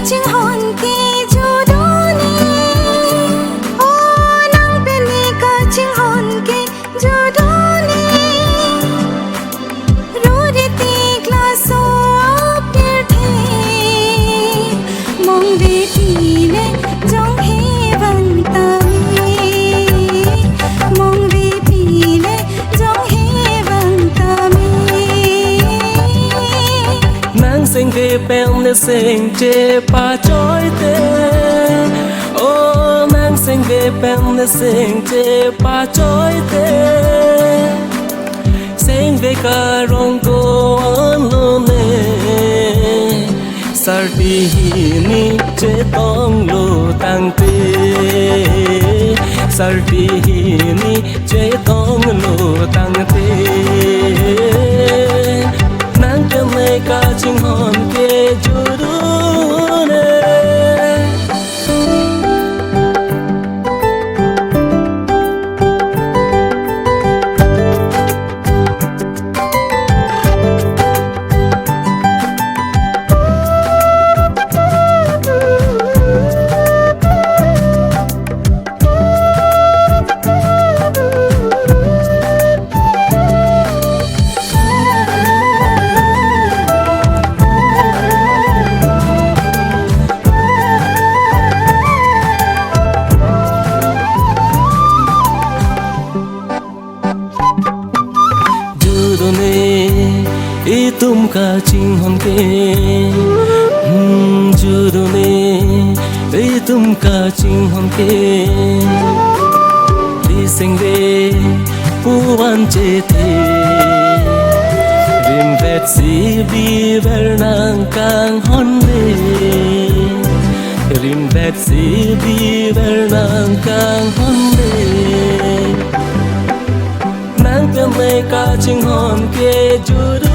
chinh hồn kỳ dù đó nè ô nang bên đi cả chinh hồn kỳ dù đó nè ru đi tì glass op để thế mong về tì nè trong he vang ta mi mong về tì nè trong he vang ta mi nang sinh về bèn để sinh chế pa chói tê ô nang sinh về bèn để sinh chế pa chói tê sinh về cả rong cô an lo nè sarti ni chế tông lo tăng tê sarti ni chế tông lo tăng tê nang cho mê ca chinh hồn kê chú đu nè ý tum ca chinh hồn kê judo ne ý tum ca chinh hồn kê đi sinh về pu van chê thê rim vet si vi ver nang kang hon de rim vet si vi ver nang kang hon de nang te mê ca chinh hồn kê judo